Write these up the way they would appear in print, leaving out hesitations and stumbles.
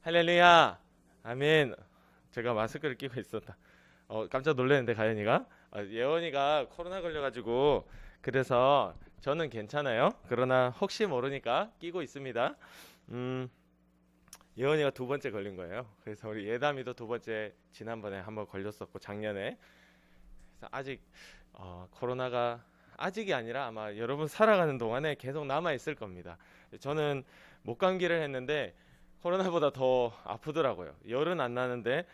할렐루야. 아멘. 제가 마스크를 끼고 있었다. 깜짝 놀랐는데 가연이가 예원이가 코로나 걸려가지고 그래서 저는 괜찮아요. 그러나 혹시 모르니까 끼고 있습니다. 음, 예원이가 두 번째 걸린 거예요. 그래서 우리 예담이도 두 번째 지난번에 한번 걸렸었고 작년에. 그래서 아직 코로나가 아직이 아니라 아마 여러분 살아가는 동안에 계속 남아 있을 겁니다. 저는 목감기를 했는데 코로나보다 더 아프더라고요. 열은 안 나는데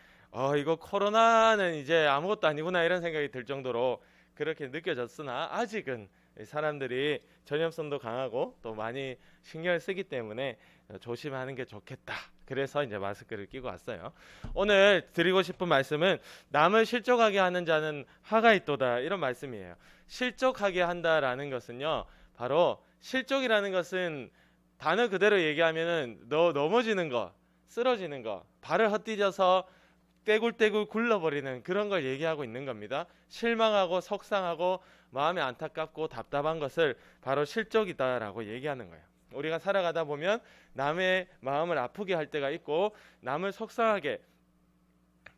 이거 코로나는 이제 아무것도 아니구나 이런 생각이 들 정도로 그렇게 느껴졌으나 아직은 사람들이 전염성도 강하고 또 많이 신경을 쓰기 때문에 조심하는 게 좋겠다. 그래서 이제 마스크를 끼고 왔어요. 오늘 드리고 싶은 말씀은 남을 실족하게 하는 자는 화가 있도다 이런 말씀이에요. 실족하게 한다라는 것은요, 바로 실족이라는 것은 단어 그대로 얘기하면은 넘어지는 거, 쓰러지는 거, 발을 헛디뎌서 떼굴떼굴 굴러버리는 그런 걸 얘기하고 있는 겁니다. 실망하고 속상하고 마음이 안타깝고 답답한 것을 바로 실족이다라고 얘기하는 거예요. 우리가 살아가다 보면 남의 마음을 아프게 할 때가 있고 남을 속상하게,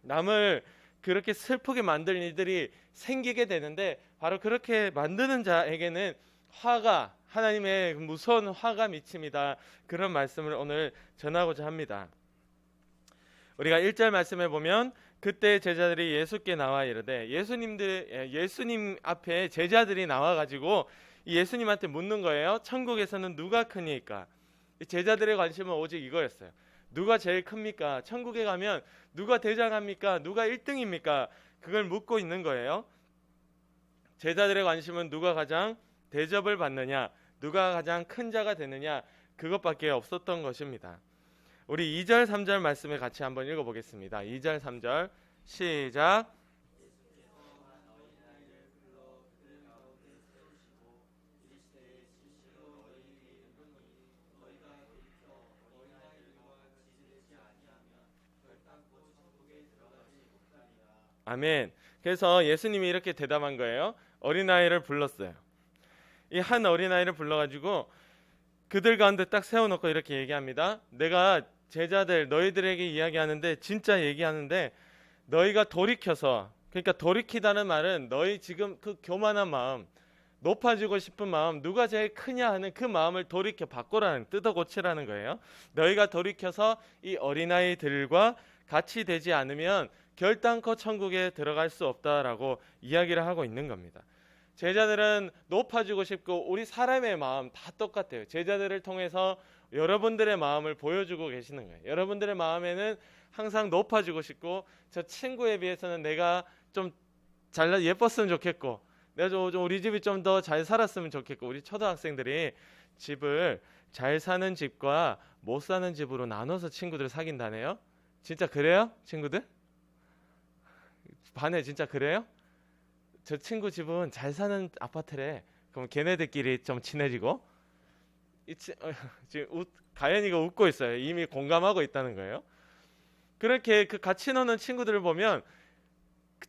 남을 그렇게 슬프게 만들 일들이 생기게 되는데 바로 그렇게 만드는 자에게는 화가, 하나님의 무서운 화가 미칩니다. 그런 말씀을 오늘 전하고자 합니다. 우리가 1절 말씀에 보면 그때 제자들이 예수께 나와 이르되 예수님 앞에 제자들이 나와가지고 예수님한테 묻는 거예요. 천국에서는 누가 크니까? 제자들의 관심은 오직 이거였어요. 누가 제일 큽니까? 천국에 가면 누가 대장합니까? 누가 1등입니까? 그걸 묻고 있는 거예요. 제자들의 관심은 누가 가장 대접을 받느냐, 누가 가장 큰 자가 되느냐, 그것밖에 없었던 것입니다. 우리 2절 3절 말씀을 같이 한번 읽어보겠습니다. 2절 3절 시작. 아멘. 그래서 예수님이 이렇게 대답한 거예요. 어린아이를 불렀어요. 이 한 어린아이를 불러가지고 그들 가운데 딱 세워놓고 이렇게 얘기합니다. 내가 제자들 너희들에게 이야기하는데 진짜 얘기하는데 너희가 돌이켜서, 그러니까 돌이키다는 말은 너희 지금 그 교만한 마음, 높아지고 싶은 마음, 누가 제일 크냐 하는 그 마음을 돌이켜 바꾸라는, 뜯어 고치라는 거예요. 너희가 돌이켜서 이 어린아이들과 같이 되지 않으면 결단코 천국에 들어갈 수 없다라고 이야기를 하고 있는 겁니다. 제자들은 높아지고 싶고 우리 사람의 마음 다 똑같아요. 제자들을 통해서 여러분들의 마음을 보여주고 계시는 거예요. 여러분들의 마음에는 항상 높아지고 싶고 저 친구에 비해서는 내가 좀 예뻤으면 좋겠고 내가 좀 우리 집이 좀 더 잘 살았으면 좋겠고, 우리 초등학생들이 집을 잘 사는 집과 못 사는 집으로 나눠서 친구들 사귄다네요. 진짜 그래요? 친구들? 반에 진짜 그래요? 저 친구 집은 잘 사는 아파트래. 그럼 걔네들끼리 좀 친해지고 지금 가연이가 웃고 있어요. 이미 공감하고 있다는 거예요. 그렇게 그 같이 노는 친구들을 보면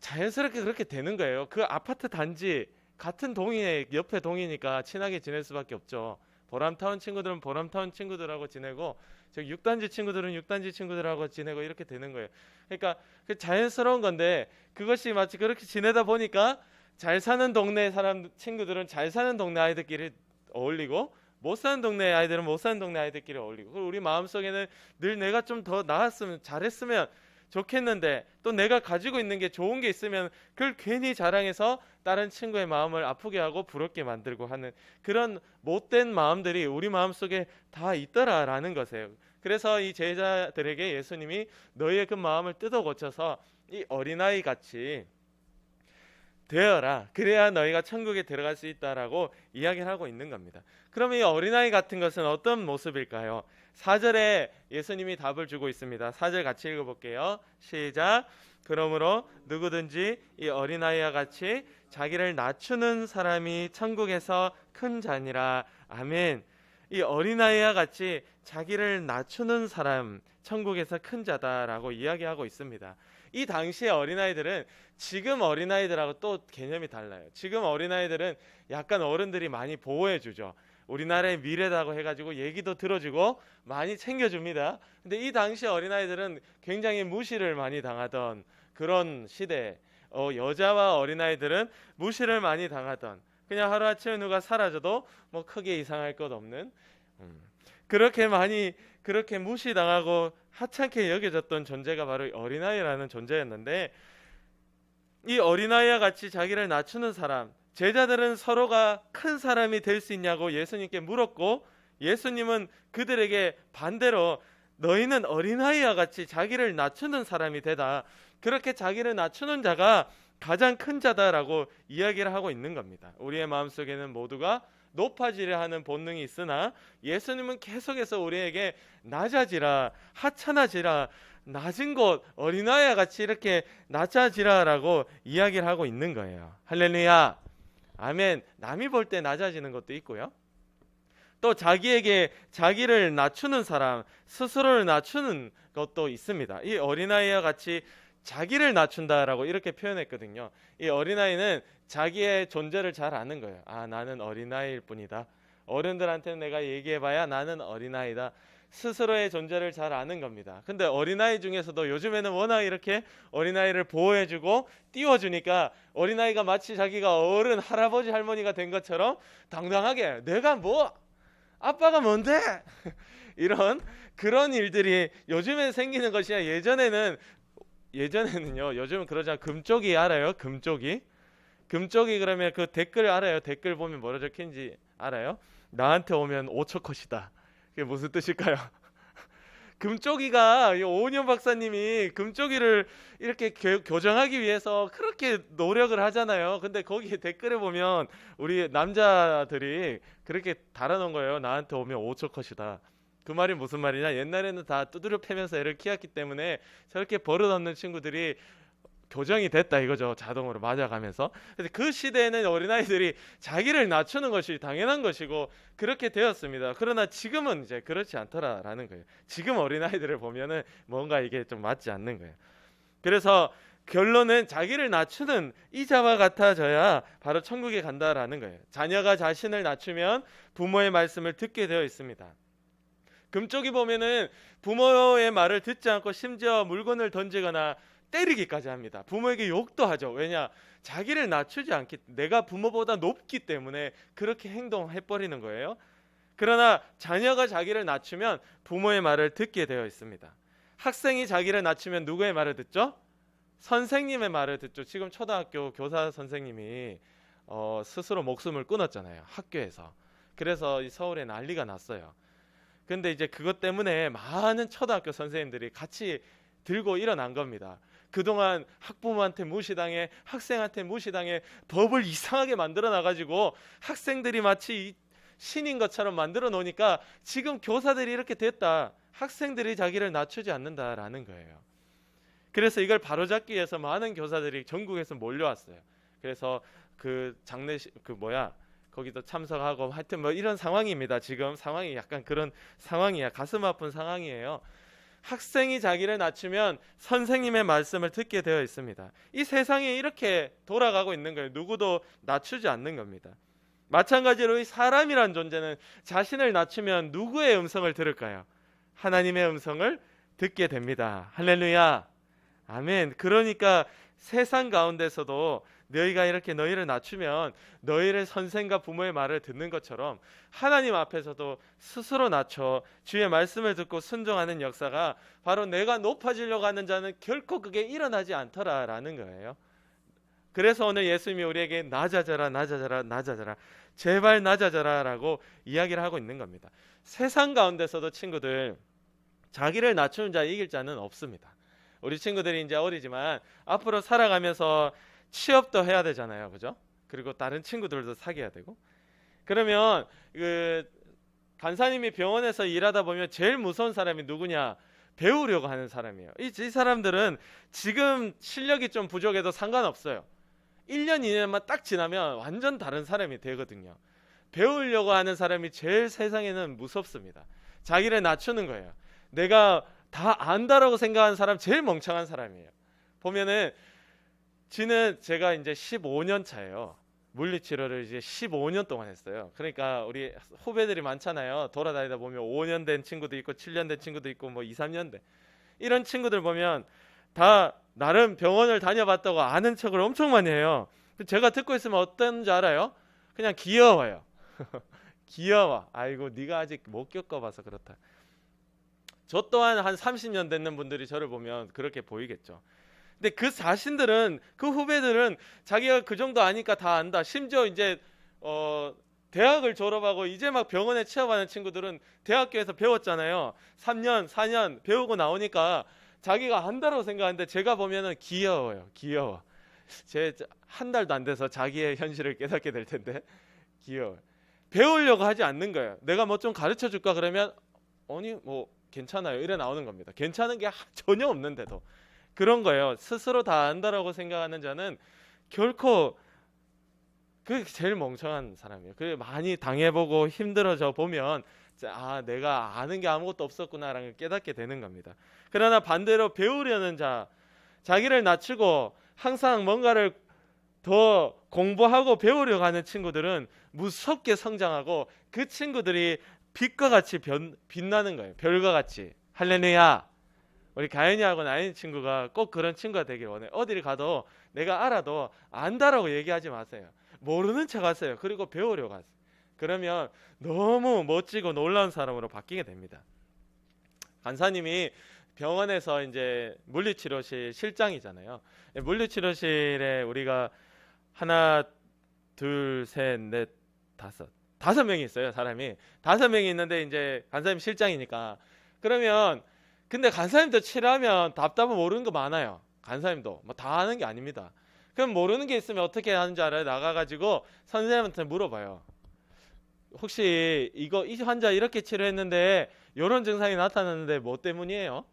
자연스럽게 그렇게 되는 거예요. 그 아파트 단지 같은 동이에 옆에 동이니까 친하게 지낼 수밖에 없죠. 보람타운 친구들은 보람타운 친구들하고 지내고 저 6단지 친구들은 6단지 친구들하고 지내고 이렇게 되는 거예요. 그러니까 그 자연스러운 건데 그것이 마치 그렇게 지내다 보니까 잘 사는 동네 사람 친구들은 잘 사는 동네 아이들끼리 어울리고 못 사는 동네 아이들은 못 사는 동네 아이들끼리 어울리고, 그리고 우리 마음속에는 늘 내가 좀 더 나았으면 잘했으면 좋겠는데 또 내가 가지고 있는 게 좋은 게 있으면 그걸 괜히 자랑해서 다른 친구의 마음을 아프게 하고 부럽게 만들고 하는 그런 못된 마음들이 우리 마음속에 다 있더라라는 것이에요. 그래서 이 제자들에게 예수님이 너희의 그 마음을 뜯어 고쳐서 이 어린아이 같이 되어라. 그래야 너희가 천국에 들어갈 수 있다라고 이야기를 하고 있는 겁니다. 그러면 이 어린아이 같은 것은 어떤 모습일까요? 4절에 예수님이 답을 주고 있습니다. 4절 같이 읽어볼게요. 시작. 그러므로 누구든지 이 어린아이와 같이 자기를 낮추는 사람이 천국에서 큰 자니라. 아멘. 이 어린아이와 같이 자기를 낮추는 사람, 천국에서 큰 자다라고 이야기하고 있습니다. 이 당시의 어린아이들은 지금 어린아이들하고 또 개념이 달라요. 지금 어린아이들은 약간 어른들이 많이 보호해주죠. 우리나라의 미래다고 해가지고 얘기도 들어주고 많이 챙겨줍니다. 근데 이 당시 어린아이들은 굉장히 무시를 많이 당하던 그런 시대, 여자와 어린아이들은 무시를 많이 당하던, 그냥 하루아침에 누가 사라져도 뭐 크게 이상할 것 없는, 그렇게 무시당하고 하찮게 여겨졌던 존재가 바로 어린아이라는 존재였는데, 이 어린아이와 같이 자기를 낮추는 사람, 제자들은 서로가 큰 사람이 될 수 있냐고 예수님께 물었고, 예수님은 그들에게 반대로 너희는 어린아이와 같이 자기를 낮추는 사람이 되다, 그렇게 자기를 낮추는 자가 가장 큰 자다라고 이야기를 하고 있는 겁니다. 우리의 마음속에는 모두가 높아지려 하는 본능이 있으나 예수님은 계속해서 우리에게 낮아지라, 하찮아지라, 낮은 곳, 어린아이와 같이 이렇게 낮아지라라고 이야기를 하고 있는 거예요. 할렐루야, 아멘. 남이 볼 때 낮아지는 것도 있고요, 또 자기에게 자기를 낮추는 사람, 스스로를 낮추는 것도 있습니다. 이 어린아이와 같이 자기를 낮춘다라고 이렇게 표현했거든요. 이 어린아이는 자기의 존재를 잘 아는 거예요. 아, 나는 어린아이일 뿐이다. 어른들한테는 내가 얘기해봐야 나는 어린아이다. 스스로의 존재를 잘 아는 겁니다. 근데 어린아이 중에서도 요즘에는 워낙 이렇게 어린아이를 보호해주고 띄워주니까 어린아이가 마치 자기가 어른, 할아버지, 할머니가 된 것처럼 당당하게 내가 뭐, 아빠가 뭔데? 이런 그런 일들이 요즘에 생기는 것이야. 예전에는요, 요즘은 그러잖아요. 금쪽이 알아요? 금쪽이 그러면 그 댓글 알아요? 댓글 보면 뭐라 적힌지 알아요? 나한테 오면 5초 컷이다. 그게 무슨 뜻일까요? 금쪽이가, 오은영 박사님이 금쪽이를 이렇게 교정하기 위해서 그렇게 노력을 하잖아요. 근데 거기에 댓글에 보면 우리 남자들이 그렇게 달아놓은 거예요. 나한테 오면 5초 컷이다. 그 말이 무슨 말이냐? 옛날에는 다 두드려 패면서 애를 키웠기 때문에 저렇게 버릇없는 친구들이 교정이 됐다 이거죠. 자동으로 맞아가면서. 그래서 그 시대에는 어린아이들이 자기를 낮추는 것이 당연한 것이고 그렇게 되었습니다. 그러나 지금은 이제 그렇지 않더라라는 거예요. 지금 어린아이들을 보면은 뭔가 이게 좀 맞지 않는 거예요. 그래서 결론은 자기를 낮추는 이자와 같아져야 바로 천국에 간다라는 거예요. 자녀가 자신을 낮추면 부모의 말씀을 듣게 되어 있습니다. 금쪽이 보면은 부모의 말을 듣지 않고 심지어 물건을 던지거나 때리기까지 합니다. 부모에게 욕도 하죠. 왜냐? 자기를 낮추지 않기, 내가 부모보다 높기 때문에 그렇게 행동해버리는 거예요. 그러나 자녀가 자기를 낮추면 부모의 말을 듣게 되어 있습니다. 학생이 자기를 낮추면 누구의 말을 듣죠? 선생님의 말을 듣죠. 지금 초등학교 교사 선생님이 스스로 목숨을 끊었잖아요. 학교에서. 그래서 이 서울에 난리가 났어요. 근데 이제 그것 때문에 많은 초등학교 선생님들이 같이 들고 일어난 겁니다. 그동안 학부모한테 무시당해, 학생한테 무시당해, 법을 이상하게 만들어 놔가지고 학생들이 마치 신인 것처럼 만들어 놓으니까 지금 교사들이 이렇게 됐다. 학생들이 자기를 낮추지 않는다라는 거예요. 그래서 이걸 바로잡기 위해서 많은 교사들이 전국에서 몰려왔어요. 그래서 그 장례식 거기도 참석하고 하여튼 뭐 이런 상황입니다. 지금 상황이 약간 그런 상황이야. 가슴 아픈 상황이에요. 학생이 자기를 낮추면 선생님의 말씀을 듣게 되어 있습니다. 이 세상이 이렇게 돌아가고 있는 거예요. 누구도 낮추지 않는 겁니다. 마찬가지로 이 사람이란 존재는 자신을 낮추면 누구의 음성을 들을까요? 하나님의 음성을 듣게 됩니다. 할렐루야, 아멘. 그러니까 세상 가운데서도 너희가 이렇게 너희를 낮추면 너희를 선생과 부모의 말을 듣는 것처럼 하나님 앞에서도 스스로 낮춰 주의 말씀을 듣고 순종하는 역사가 바로 내가 높아지려고 하는 자는 결코 그게 일어나지 않더라라는 거예요. 그래서 오늘 예수님이 우리에게 낮아져라, 낮아져라, 낮아져라, 제발 낮아져라라고 이야기를 하고 있는 겁니다. 세상 가운데서도 친구들, 자기를 낮추는 자, 이길 자는 없습니다. 우리 친구들이 이제 어리지만 앞으로 살아가면서 취업도 해야 되잖아요, 그죠? 그리고 다른 친구들도 사귀어야 되고. 그러면 그 간사님이 병원에서 일하다 보면 제일 무서운 사람이 누구냐? 배우려고 하는 사람이에요. 이 사람들은 지금 실력이 좀 부족해도 상관없어요. 1년, 2년만 딱 지나면 완전 다른 사람이 되거든요. 배우려고 하는 사람이 제일 세상에는 무섭습니다. 자기를 낮추는 거예요. 내가 다 안다라고 생각하는 사람 제일 멍청한 사람이에요. 보면은 제가 이제 15년 차예요. 물리치료를 이제 15년 동안 했어요. 그러니까 우리 후배들이 많잖아요. 돌아다니다 보면 5년 된 친구도 있고 7년 된 친구도 있고 뭐 2, 3년 된 이런 친구들 보면 다 나름 병원을 다녀봤다고 아는 척을 엄청 많이 해요. 제가 듣고 있으면 어떤지 알아요? 그냥 귀여워요. 귀여워. 아이고 네가 아직 못 겪어봐서 그렇다. 저 또한 한 30년 됐는 분들이 저를 보면 그렇게 보이겠죠. 근데 그 자신들은 그 후배들은 자기가 그 정도 아니까 다 안다. 심지어 이제 대학을 졸업하고 이제 막 병원에 취업하는 친구들은 대학교에서 배웠잖아요. 3년, 4년 배우고 나오니까 자기가 안다라고 생각하는데 제가 보면은 귀여워요. 귀여워. 제 한 달도 안 돼서 자기의 현실을 깨닫게 될 텐데 귀여워. 배우려고 하지 않는 거예요. 내가 뭐 좀 가르쳐 줄까 그러면 아니 뭐 괜찮아요. 이래 나오는 겁니다. 괜찮은 게 전혀 없는데도 그런 거예요. 스스로 다 안다라고 생각하는 자는 결코 그게 제일 멍청한 사람이에요. 그 많이 당해보고 힘들어져 보면 아 내가 아는 게 아무것도 없었구나라는 걸 깨닫게 되는 겁니다. 그러나 반대로 배우려는 자, 자기를 낮추고 항상 뭔가를 더 공부하고 배우려고 하는 친구들은 무섭게 성장하고 그 친구들이 빛과 같이 빛나는 거예요. 별과 같이. 할렐루야. 우리 가연이하고 나인 친구가 꼭 그런 친구가 되길 원해요. 어디를 가도 내가 알아도 안다라고 얘기하지 마세요. 모르는 척 하세요. 그리고 배우려고 하세요. 그러면 너무 멋지고 놀라운 사람으로 바뀌게 됩니다. 간사님이 병원에서 이제 물리치료실 실장이잖아요. 물리치료실에 우리가 하나, 둘, 셋, 넷, 다섯 명이 있어요. 사람이 5명이 있는데 이제 간사님 실장이니까 그러면 근데 간사님도 치료하면 답답은 모르는 거 많아요. 간사님도 뭐 다 아는 게 아닙니다. 그럼 모르는 게 있으면 어떻게 하는지 알아요? 나가가지고 선생님한테 물어봐요. 혹시 이 환자 이렇게 치료했는데 이런 증상이 나타났는데 뭐 때문이에요?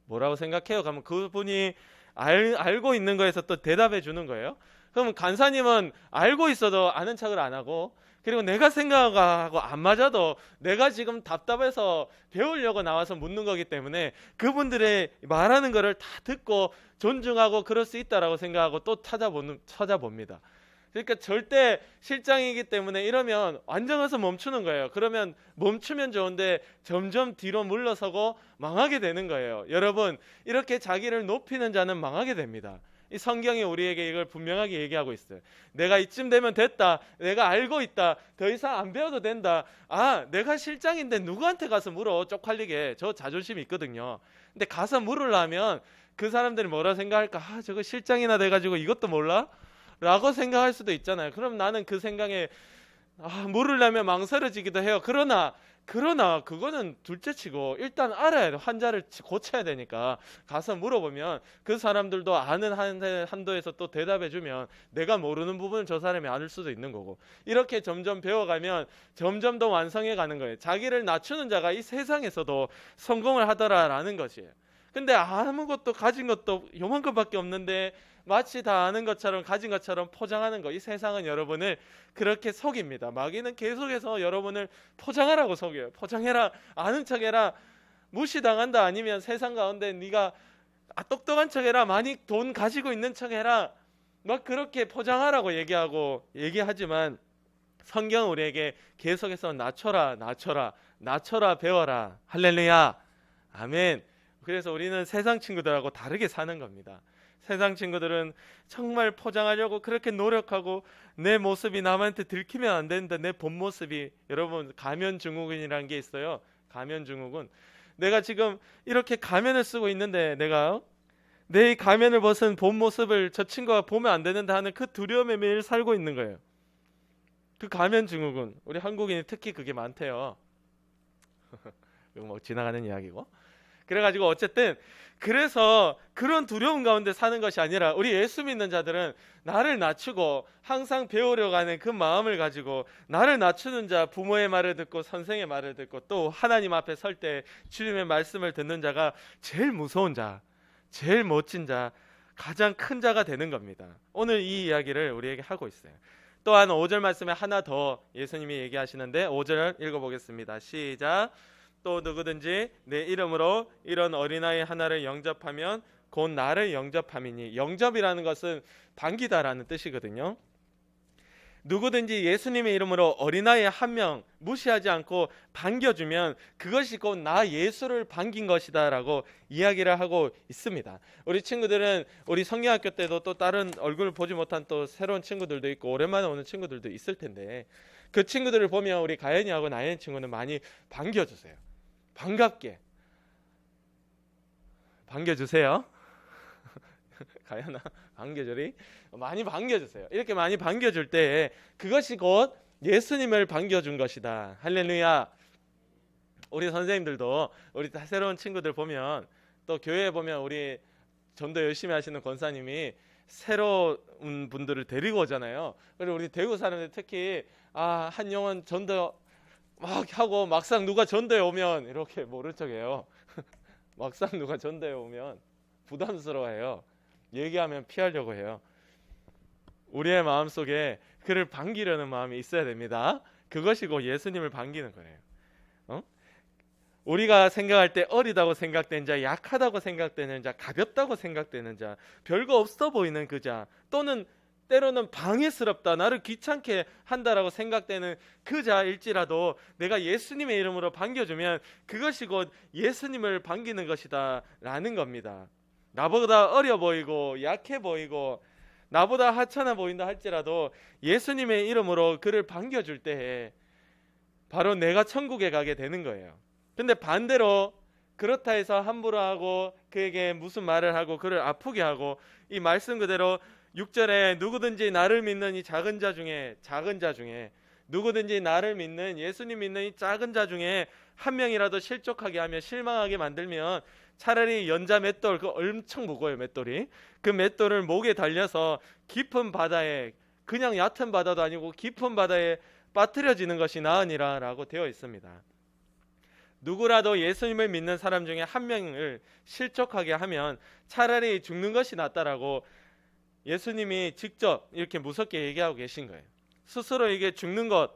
뭐라고 생각해요? 그러면 그분이 알고 있는 거에서 또 대답해 주는 거예요. 그럼 간사님은 알고 있어도 아는 척을 안 하고 그리고 내가 생각하고 안 맞아도 내가 지금 답답해서 배우려고 나와서 묻는 거기 때문에 그분들의 말하는 거를 다 듣고 존중하고 그럴 수 있다라고 생각하고 또 찾아봅니다. 그러니까 절대 실장이기 때문에 이러면 완전해서 멈추는 거예요. 그러면 멈추면 좋은데 점점 뒤로 물러서고 망하게 되는 거예요. 여러분 이렇게 자기를 높이는 자는 망하게 됩니다. 이 성경이 우리에게 이걸 분명하게 얘기하고 있어요. 내가 이쯤 되면 됐다. 내가 알고 있다. 더 이상 안 배워도 된다. 아, 내가 실장인데 누구한테 가서 물어. 쪽팔리게. 저 자존심이 있거든요. 근데 가서 물으려면 그 사람들이 뭐라 생각할까? 아, 저거 실장이나 돼가지고 이것도 몰라? 라고 생각할 수도 있잖아요. 그럼 나는 그 생각에 물으려면 망설여지기도 해요. 그러나 그거는 둘째치고 일단 알아야 돼. 환자를 고쳐야 되니까 가서 물어보면 그 사람들도 아는 한도에서 또 대답해주면 내가 모르는 부분을 저 사람이 아는 수도 있는 거고 이렇게 점점 배워가면 점점 더 완성해 가는 거예요. 자기를 낮추는 자가 이 세상에서도 성공을 하더라라는 것이에요. 근데 아무것도 가진 것도 요만큼밖에 없는데 마치 다 아는 것처럼 가진 것처럼 포장하는 거. 이 세상은 여러분을 그렇게 속입니다. 마귀는 계속해서 여러분을 포장하라고 속여요. 포장해라. 아는 척해라. 무시당한다. 아니면 세상 가운데 네가 똑똑한 척해라. 많이 돈 가지고 있는 척해라. 막 그렇게 포장하라고 얘기하지만 성경은 우리에게 계속해서 낮춰라 배워라. 할렐루야. 아멘. 그래서 우리는 세상 친구들하고 다르게 사는 겁니다. 세상 친구들은 정말 포장하려고 그렇게 노력하고 내 모습이 남한테 들키면 안 된다. 내 본 모습이. 여러분 가면 증후군이라는 게 있어요. 가면 증후군. 내가 지금 이렇게 가면을 쓰고 있는데 내가 내 가면을 벗은 본 모습을 저 친구가 보면 안 되는데 하는 그 두려움에 매일 살고 있는 거예요. 그 가면 증후군. 우리 한국인이 특히 그게 많대요. 이거 뭐 지나가는 이야기고. 그래가지고 어쨌든 그래서 그런 두려움 가운데 사는 것이 아니라 우리 예수 믿는 자들은 나를 낮추고 항상 배우려고 하는 그 마음을 가지고 나를 낮추는 자, 부모의 말을 듣고 선생의 말을 듣고 또 하나님 앞에 설 때 주님의 말씀을 듣는 자가 제일 무서운 자, 제일 멋진 자, 가장 큰 자가 되는 겁니다. 오늘 이 이야기를 우리에게 하고 있어요. 또한 5절 말씀에 하나 더 예수님이 얘기하시는데 5절 읽어보겠습니다. 시작. 또 누구든지 내 이름으로 이런 어린아이 하나를 영접하면 곧 나를 영접함이니. 영접이라는 것은 반기다라는 뜻이거든요. 누구든지 예수님의 이름으로 어린아이 한 명 무시하지 않고 반겨주면 그것이 곧 나 예수를 반긴 것이다 라고 이야기를 하고 있습니다. 우리 친구들은 우리 성경학교 때도 또 다른 얼굴 보지 못한 또 새로운 친구들도 있고 오랜만에 오는 친구들도 있을 텐데 그 친구들을 보면 우리 가연이하고 나연 친구는 많이 반겨주세요. 반갑게 반겨주세요. 가연아 반겨주리? 많이 반겨주세요. 이렇게 많이 반겨줄 때 그것이 곧 예수님을 반겨준 것이다. 할렐루야. 우리 선생님들도 우리 다 새로운 친구들 보면 또 교회에 보면 우리 전도 열심히 하시는 권사님이 새로운 분들을 데리고 오잖아요. 그리고 우리 대구 사람들 특히 한 영혼 전도 막 하고 막상 누가 전도에 오면 이렇게 모른 척해요. 막상 누가 전도에 오면 부담스러워해요. 얘기하면 피하려고 해요. 우리의 마음속에 그를 반기려는 마음이 있어야 됩니다. 그것이 곧 예수님을 반기는 거예요. 우리가 생각할 때 어리다고 생각되는 자, 약하다고 생각되는 자, 가볍다고 생각되는 자, 별거 없어 보이는 그 자, 또는 때로는 방해스럽다, 나를 귀찮게 한다라고 생각되는 그 자일지라도 내가 예수님의 이름으로 반겨주면 그것이 곧 예수님을 반기는 것이다 라는 겁니다. 나보다 어려 보이고 약해 보이고 나보다 하찮아 보인다 할지라도 예수님의 이름으로 그를 반겨줄 때에 바로 내가 천국에 가게 되는 거예요. 근데 반대로 그렇다 해서 함부로 하고 그에게 무슨 말을 하고 그를 아프게 하고 이 말씀 그대로 6절에 누구든지 나를 믿는 이 작은 자 중에 누구든지 나를 믿는 예수님 믿는 이 작은 자 중에 한 명이라도 실족하게 하며 실망하게 만들면 차라리 연자 맷돌, 그 엄청 무거워요 맷돌이, 그 맷돌을 목에 달려서 깊은 바다에, 그냥 얕은 바다도 아니고 깊은 바다에 빠뜨려지는 것이 나으니라 라고 되어 있습니다. 누구라도 예수님을 믿는 사람 중에 한 명을 실족하게 하면 차라리 죽는 것이 낫다라고 예수님이 직접 이렇게 무섭게 얘기하고 계신 거예요. 스스로 이게 죽는 것,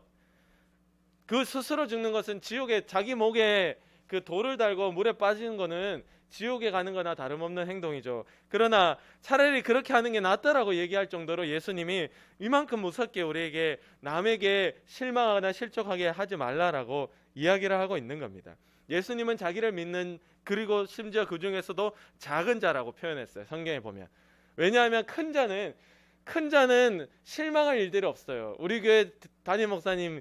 그 스스로 죽는 것은 지옥에 자기 목에 그 돌을 달고 물에 빠지는 거는 지옥에 가는 거나 다름없는 행동이죠. 그러나 차라리 그렇게 하는 게 낫다라고 얘기할 정도로 예수님이 이만큼 무섭게 우리에게 남에게 실망하거나 실족하게 하지 말라라고 이야기를 하고 있는 겁니다. 예수님은 자기를 믿는, 그리고 심지어 그 중에서도 작은 자라고 표현했어요. 성경에 보면. 왜냐하면 큰 자는 실망할 일들이 없어요. 우리 교회 담임 목사님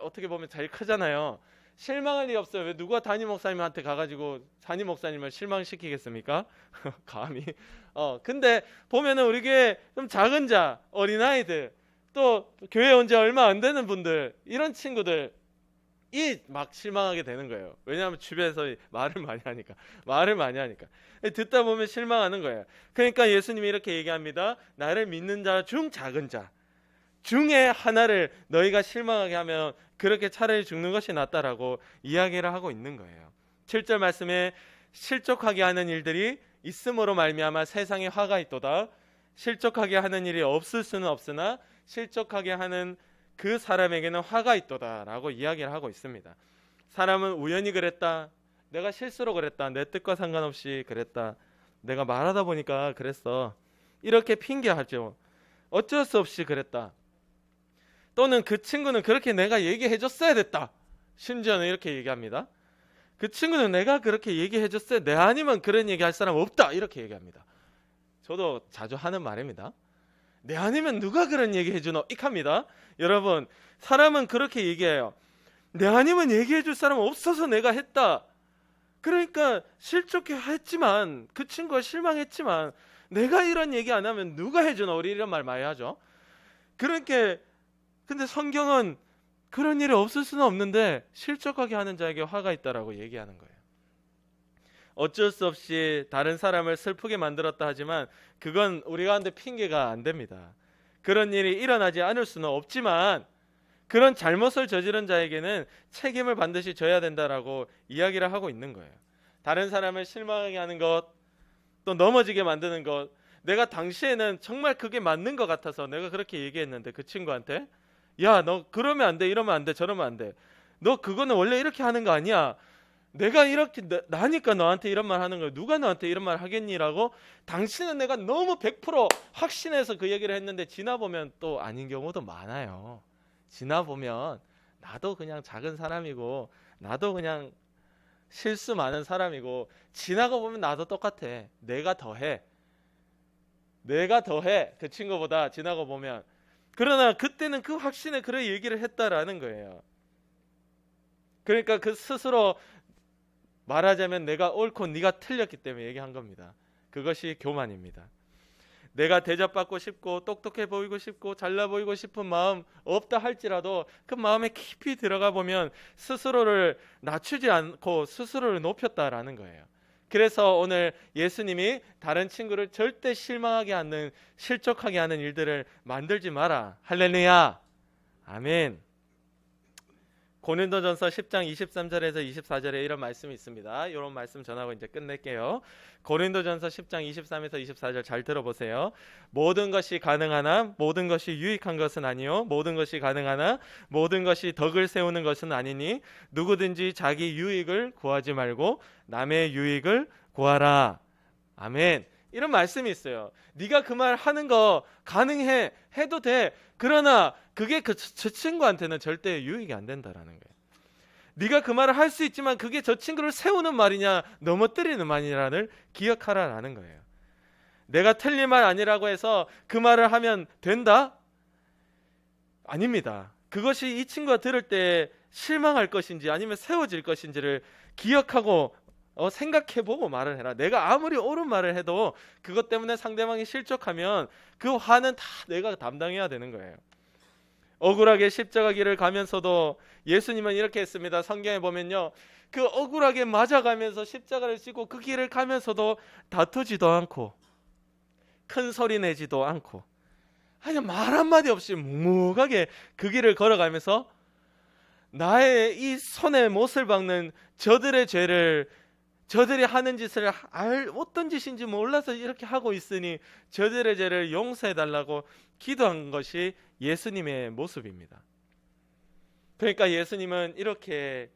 어떻게 보면 제일 크잖아요. 실망할 일이 없어요. 왜 누가 담임 목사님한테 가가지고 담임 목사님을 실망시키겠습니까? 감히. 근데 보면은 우리 교회 좀 작은 자, 어린아이들, 또 교회 온 지 얼마 안 되는 분들, 이런 친구들 이 막 실망하게 되는 거예요. 왜냐하면 주변에서 말을 많이 하니까 듣다 보면 실망하는 거예요. 그러니까 예수님이 이렇게 얘기합니다. 나를 믿는 자 중 작은 자 중에 하나를 너희가 실망하게 하면 그렇게 차라리 죽는 것이 낫다라고 이야기를 하고 있는 거예요. 7절 말씀에 실족하게 하는 일들이 있음으로 말미암아 세상에 화가 있도다. 실족하게 하는 일이 없을 수는 없으나 실족하게 하는 그 사람에게는 화가 있도다 라고 이야기를 하고 있습니다. 사람은 우연히 그랬다, 내가 실수로 그랬다, 내 뜻과 상관없이 그랬다, 내가 말하다 보니까 그랬어, 이렇게 핑계하죠. 어쩔 수 없이 그랬다, 또는 그 친구는 그렇게 내가 얘기해 줬어야 됐다, 심지어는 이렇게 얘기합니다. 그 친구는 내가 그렇게 얘기해 줬어야, 내 아니면 그런 얘기할 사람 없다, 이렇게 얘기합니다. 저도 자주 하는 말입니다. 내 아니면 누가 그런 얘기해 주노? 익합니다. 여러분, 사람은 그렇게 얘기해요. 내 아니면 얘기해 줄 사람 없어서 내가 했다. 그러니까 실족했지만, 그 친구가 실망했지만 내가 이런 얘기 안 하면 누가 해주노? 우리 이런 말 많이 하죠. 그러니까 근데 성경은 그런 일이 없을 수는 없는데 실족하게 하는 자에게 화가 있다라고 얘기하는 거예요. 어쩔 수 없이 다른 사람을 슬프게 만들었다 하지만 그건 우리 가운데 핑계가 안 됩니다. 그런 일이 일어나지 않을 수는 없지만 그런 잘못을 저지른 자에게는 책임을 반드시 져야 된다라고 이야기를 하고 있는 거예요. 다른 사람을 실망하게 하는 것, 또 넘어지게 만드는 것, 내가 당시에는 정말 그게 맞는 것 같아서 내가 그렇게 얘기했는데 그 친구한테, 야, 너 그러면 안 돼, 이러면 안 돼, 저러면 안 돼, 너 그거는 원래 이렇게 하는 거 아니야, 내가 이렇게 나니까 너한테 이런 말 하는 거야. 누가 너한테 이런 말 하겠니라고 당신은 내가 너무 100% 확신해서 그 얘기를 했는데 지나보면 또 아닌 경우도 많아요. 지나보면 나도 그냥 작은 사람이고 나도 그냥 실수 많은 사람이고 지나가 보면 나도 똑같아. 내가 더해. 그 친구보다 지나가 보면. 그러나 그때는 그 확신에 그런 얘기를 했다라는 거예요. 그러니까 그 스스로 말하자면 내가 옳고 네가 틀렸기 때문에 얘기한 겁니다. 그것이 교만입니다. 내가 대접받고 싶고 똑똑해 보이고 싶고 잘나 보이고 싶은 마음 없다 할지라도 그 마음에 깊이 들어가 보면 스스로를 낮추지 않고 스스로를 높였다라는 거예요. 그래서 오늘 예수님이 다른 친구를 절대 실망하게 하는, 실족하게 하는 일들을 만들지 마라. 할렐루야. 아멘. 고린도전서 10장 23절에서 24절에 이런 말씀이 있습니다. 이런 말씀 전하고 이제 끝낼게요. 고린도전서 10장 23에서 24절 잘 들어보세요. 모든 것이 가능하나 모든 것이 유익한 것은 아니요 모든 것이 가능하나 모든 것이 덕을 세우는 것은 아니니 누구든지 자기 유익을 구하지 말고 남의 유익을 구하라. 아멘. 이런 말씀이 있어요. 네가 그 말 하는 거 가능해, 해도 돼. 그러나 그게 저 친구한테는 절대 유익이 안 된다라는 거예요. 네가 그 말을 할 수 있지만 그게 저 친구를 세우는 말이냐 넘어뜨리는 말이냐를 기억하라라는 거예요. 내가 틀린 말 아니라고 해서 그 말을 하면 된다? 아닙니다. 그것이 이 친구가 들을 때 실망할 것인지 아니면 세워질 것인지를 기억하고 생각해보고 말을 해라. 내가 아무리 옳은 말을 해도 그것 때문에 상대방이 실족하면 그 화는 다 내가 담당해야 되는 거예요. 억울하게 십자가 길을 가면서도 예수님은 이렇게 했습니다. 성경에 보면요, 그 억울하게 맞아가면서 십자가를 지고 그 길을 가면서도 다투지도 않고 큰 소리 내지도 않고 그냥 말 한마디 없이 묵묵하게 그 길을 걸어가면서 나의 이 손에 못을 박는 저들의 죄를, 저들이 하는 짓을 어떤 짓인지 몰라서 이렇게 하고 있으니 저들의 죄를 용서해달라고 기도한 것이 예수님의 모습입니다. 그러니까 예수님은 이렇게,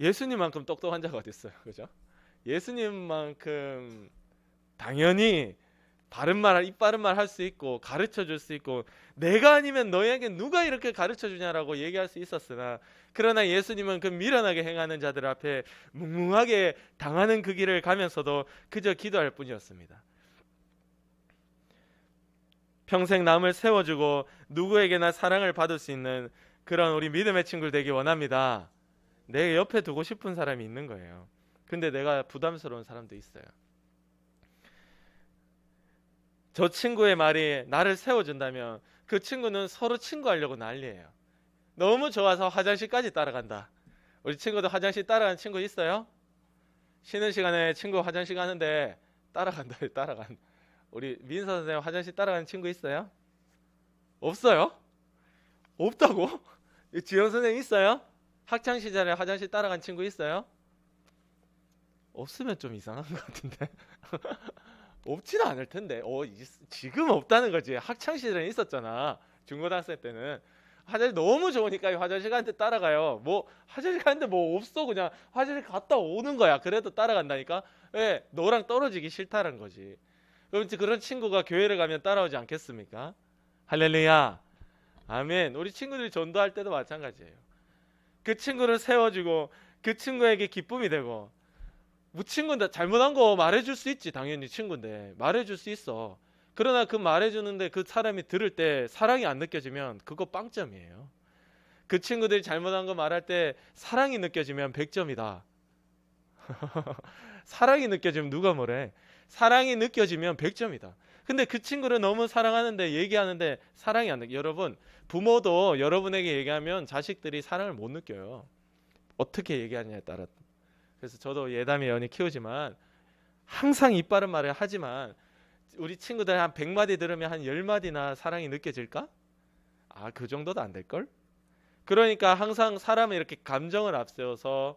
예수님만큼 똑똑한 자가 어디 있어요, 그죠? 예수님만큼 당연히 바른 말, 입 바른 말 할 수 있고 가르쳐 줄 수 있고 내가 아니면 너에게 누가 이렇게 가르쳐 주냐라고 얘기할 수 있었으나, 그러나 예수님은 그 미련하게 행하는 자들 앞에 묵묵하게 당하는 그 길을 가면서도 그저 기도할 뿐이었습니다. 평생 남을 세워주고 누구에게나 사랑을 받을 수 있는 그런 우리 믿음의 친구를 되기 원합니다. 내 옆에 두고 싶은 사람이 있는 거예요. 근데 내가 부담스러운 사람도 있어요. 저 친구의 말이 나를 세워준다면 그 친구는 서로 친구하려고 난리예요. 너무 좋아서 화장실까지 따라간다. 우리 친구도 화장실 따라가는 친구 있어요? 쉬는 시간에 친구 화장실 가는데 따라간다. 우리 민서 선생님 화장실 따라가는 친구 있어요? 없어요? 없다고? 지영 선생님 있어요? 학창 시절에 화장실 따라간 친구 있어요? 없으면 좀 이상한 것 같은데. 없지는 않을 텐데. 지금 없다는 거지. 학창 시절에 있었잖아. 중고등학생 때는 화장실 너무 좋으니까 화장실 가는데 따라가요. 뭐 화장실 가는데 뭐 없어, 그냥 화장실 갔다 오는 거야. 그래도 따라간다니까. 왜? 너랑 떨어지기 싫다는 거지. 그럼 그런 친구가 교회를 가면 따라오지 않겠습니까? 할렐루야. 아멘. 우리 친구들이 전도할 때도 마찬가지예요. 그 친구를 세워주고 그 친구에게 기쁨이 되고, 뭐 친구인데 잘못한 거 말해줄 수 있지. 당연히 친구인데 말해줄 수 있어. 그러나 그 말해주는데 그 사람이 들을 때 사랑이 안 느껴지면 그거 빵점이에요. 그 친구들이 잘못한 거 말할 때 사랑이 느껴지면 100점이다. 사랑이 느껴지면 누가 뭐래. 사랑이 느껴지면 100점이다. 근데 그 친구를 너무 사랑하는데 얘기하는데 사랑이 안 느껴요. 여러분, 부모도 여러분에게 얘기하면 자식들이 사랑을 못 느껴요. 어떻게 얘기하느냐에 따라. 그래서 저도 예담이 연이 키우지만 항상 입 바른 말을 하지만 우리 친구들 한 100마디 들으면 한 10마디나 사랑이 느껴질까? 그 정도도 안 될걸? 그러니까 항상 사람은 이렇게 감정을 앞세워서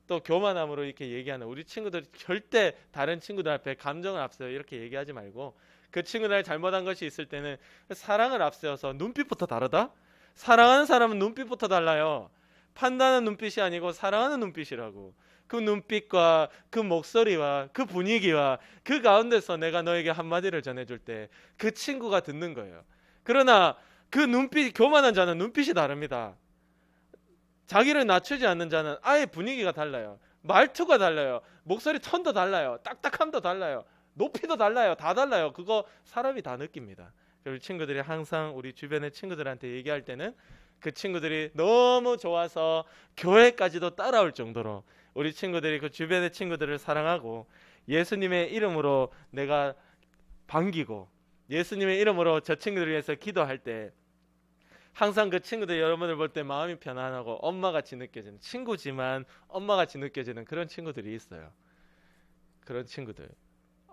또 교만함으로 이렇게 얘기하는 우리 친구들이 절대 다른 친구들 앞에 감정을 앞세워 이렇게 얘기하지 말고, 그 친구들 잘못한 것이 있을 때는 사랑을 앞세워서 눈빛부터 다르다? 사랑하는 사람은 눈빛부터 달라요. 판단하는 눈빛이 아니고 사랑하는 눈빛이라고. 그 눈빛과 그 목소리와 그 분위기와 그 가운데서 내가 너에게 한마디를 전해줄 때 그 친구가 듣는 거예요. 그러나 그 눈빛, 교만한 자는 눈빛이 다릅니다. 자기를 낮추지 않는 자는 아예 분위기가 달라요. 말투가 달라요. 목소리 톤도 달라요. 딱딱함도 달라요. 높이도 달라요. 다 달라요. 그거 사람이 다 느낍니다. 우리 친구들이 항상 우리 주변의 친구들한테 얘기할 때는 그 친구들이 너무 좋아서 교회까지도 따라올 정도로 우리 친구들이 그 주변의 친구들을 사랑하고 예수님의 이름으로 내가 반기고 예수님의 이름으로 저 친구들을 위해서 기도할 때 항상 그 친구들 여러분을 볼 때 마음이 편안하고 엄마같이 느껴지는, 친구지만 엄마같이 느껴지는 그런 친구들이 있어요. 그런 친구들,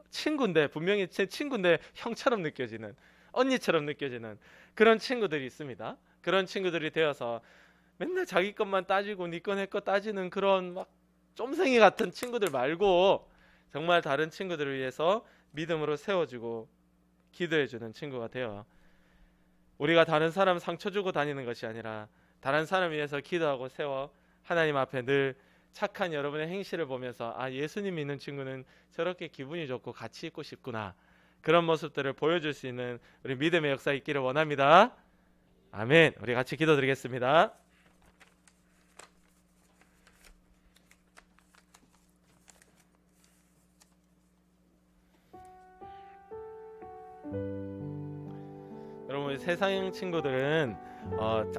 친구인데 분명히 제 친구인데 형처럼 느껴지는, 언니처럼 느껴지는 그런 친구들이 있습니다. 그런 친구들이 되어서 맨날 자기 것만 따지고 네 거 내 거 따지는 그런 막 쫌생이 같은 친구들 말고 정말 다른 친구들을 위해서 믿음으로 세워주고 기도해주는 친구가 되어 우리가 다른 사람 상처 주고 다니는 것이 아니라 다른 사람 위해서 기도하고 세워 하나님 앞에 늘 착한 여러분의 행실을 보면서 아, 예수님 믿는 친구는 저렇게 기분이 좋고 같이 있고 싶구나, 그런 모습들을 보여줄 수 있는 우리 믿음의 역사 있기를 원합니다. 아멘. 우리 같이 기도드리겠습니다. 여러분, 세상 친구들은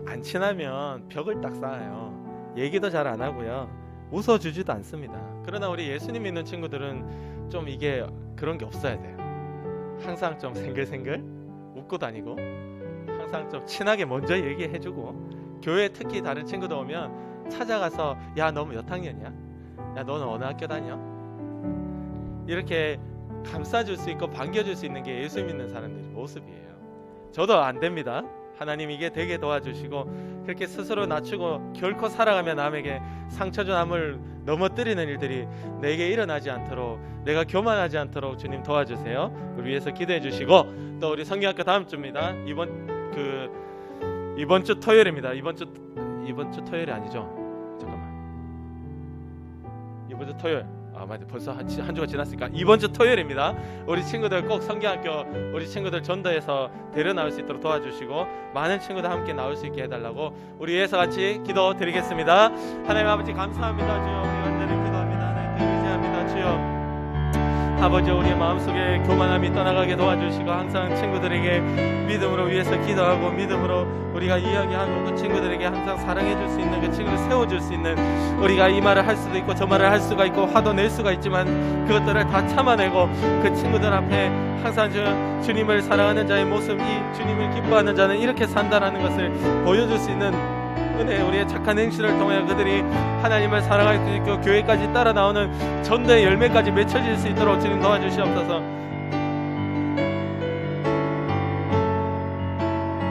안 친하면 벽을 딱 쌓아요. 얘기도 잘 안 하고요. 웃어주지도 않습니다. 그러나 우리 예수님 믿는 친구들은 좀 이게 그런 게 없어야 돼요. 항상 좀 생글생글 웃고 다니고 항상 좀 친하게 먼저 얘기해주고, 교회 특히 다른 친구들 오면 찾아가서 야, 너 몇 학년이야? 야, 너는 어느 학교 다녀? 이렇게 감싸줄 수 있고 반겨줄 수 있는 게 예수 믿는 사람들의 모습이에요. 저도 안 됩니다. 하나님 이게 되게 도와주시고 그렇게 스스로 낮추고 결코 살아가며 남에게 상처 준 남을 넘어뜨리는 일들이 내게 일어나지 않도록, 내가 교만하지 않도록 주님 도와주세요. 우리 위해서 기도해 주시고, 또 우리 성경학교 다음 주입니다. 이번 주 토요일입니다. 이번 주 토요일이 아니죠? 잠깐만. 이번 주 토요일. 맞아, 벌써 한 주가 지났으니까 이번 주 토요일입니다. 우리 친구들 꼭 성경학교 우리 친구들 전도해서 데려 나올 수 있도록 도와주시고 많은 친구들 함께 나올 수 있게 해달라고 우리 위해서 같이 기도 드리겠습니다. 하나님 아버지 감사합니다. 주여, 우리 간절히 기도합니다. 하나님께 의지합니다. 주여, 아버지, 우리의 마음속에 교만함이 떠나가게 도와주시고 항상 친구들에게 믿음으로 위해서 기도하고 믿음으로 우리가 이야기하고 그 친구들에게 항상 사랑해줄 수 있는, 그 친구를 세워줄 수 있는, 우리가 이 말을 할 수도 있고 저 말을 할 수가 있고 화도 낼 수가 있지만 그것들을 다 참아내고 그 친구들 앞에 항상 주님을 사랑하는 자의 모습, 이 주님을 기뻐하는 자는 이렇게 산다라는 것을 보여줄 수 있는 은혜, 우리의 착한 행실을 통해 그들이 하나님을 사랑할 수 있고 교회까지 따라 나오는 전도의 열매까지 맺혀질 수 있도록 주님 도와주시옵소서.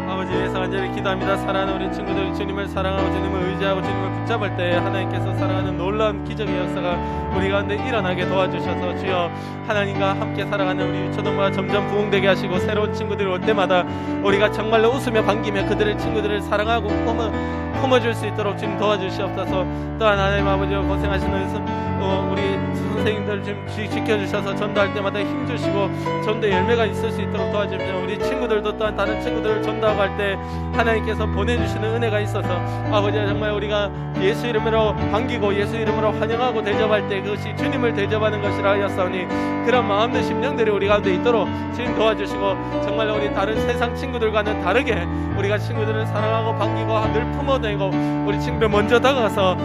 아버지, 위해서 간절히 기도합니다. 사랑하는 우리 친구들이 주님을 사랑하고 주님을 의지하고 주님을 붙잡을 때 하나님께서 사랑하는 놀라운 기적의 역사가 우리 가운데 일어나게 도와주셔서 주여, 하나님과 함께 살아가는 우리 유초동부가 점점 부흥되게 하시고 새로운 친구들이 올 때마다 우리가 정말로 웃으며 반기며 그들의 친구들을 사랑하고 품어줄 수 있도록 주님 도와주시옵소서. 또한 하나님 아버지, 고생하시는 우리 선생님들 좀 지켜주셔서 전도할 때마다 힘주시고 전도 열매가 있을 수 있도록 도와주시옵소서. 우리 친구들도 또한 다른 친구들을 전도하고 할 때 하나님께서 보내주시는 은혜가 있어서 아버지, 정말 우리가 예수 이름으로 반기고 예수 이름으로 환영하고 대접할 때 그것이 주님을 대접하는 것이라 하였사오니 그런 마음들 심령들이 우리 가운데 있도록 주님 도와주시고 정말 우리 다른 세상 친구들과는 다르게 우리가 친구들을 사랑하고 반기고 늘 품어내고 우리 친구들 먼저 다가가서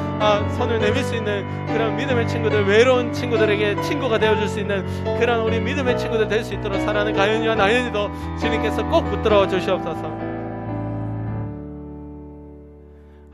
손을 내밀 수 있는 그런 믿음의 친구들, 외로운 친구들에게 친구가 되어줄 수 있는 그런 우리 믿음의 친구들 될 수 있도록 사랑하는 가연이와 나연이도 주님께서 꼭 붙들어 주시옵소서.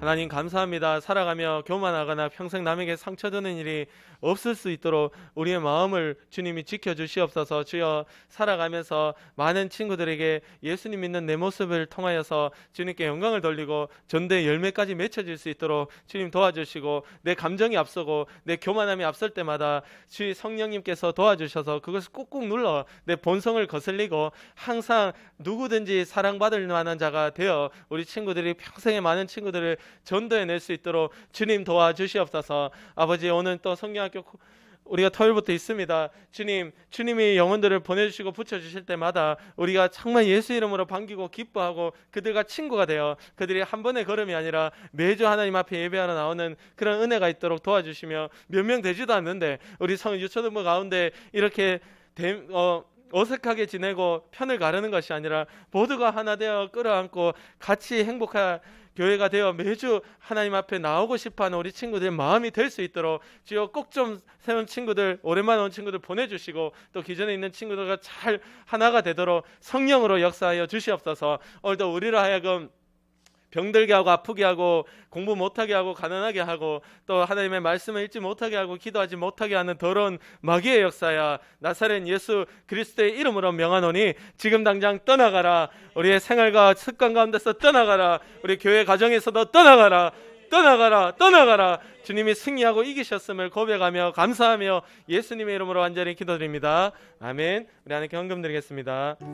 하나님 감사합니다. 살아가며 교만하거나 평생 남에게 상처 주는 일이 없을 수 있도록 우리의 마음을 주님이 지켜주시옵소서. 주여, 살아가면서 많은 친구들에게 예수님 믿는 내 모습을 통하여서 주님께 영광을 돌리고 전도의 열매까지 맺혀질 수 있도록 주님 도와주시고, 내 감정이 앞서고 내 교만함이 앞설 때마다 주의 성령님께서 도와주셔서 그것을 꾹꾹 눌러 내 본성을 거슬리고 항상 누구든지 사랑받을 만한 자가 되어 우리 친구들이 평생에 많은 친구들을 전도해낼 수 있도록 주님 도와주시옵소서. 아버지, 오늘 또 성경학교 우리가 토요일부터 있습니다. 주님, 주님이 영혼들을 보내주시고 붙여주실 때마다 우리가 정말 예수 이름으로 반기고 기뻐하고 그들과 친구가 되어 그들이 한 번의 걸음이 아니라 매주 하나님 앞에 예배하러 나오는 그런 은혜가 있도록 도와주시며, 몇 명 되지도 않는데 우리 유초등부 가운데 이렇게 어색하게 지내고 편을 가르는 것이 아니라 모두가 하나 되어 끌어안고 같이 행복한 교회가 되어 매주 하나님 앞에 나오고 싶어하는 우리 친구들의 마음이 될 수 있도록 주여, 꼭 좀 새로운 친구들, 오랜만에 온 친구들 보내주시고 또 기존에 있는 친구들과 잘 하나가 되도록 성령으로 역사하여 주시옵소서. 오늘도 우리로 하여금 병들게 하고 아프게 하고 공부 못하게 하고 가난하게 하고 또 하나님의 말씀을 읽지 못하게 하고 기도하지 못하게 하는 더러운 마귀의 역사야, 나사렛 예수 그리스도의 이름으로 명하노니 지금 당장 떠나가라. 우리의 생활과 습관 가운데서 떠나가라. 우리 교회 가정에서도 떠나가라. 떠나가라. 떠나가라. 주님이 승리하고 이기셨음을 고백하며 감사하며 예수님의 이름으로 완전히 기도드립니다. 아멘. 우리 하나님께 헌금 드리겠습니다.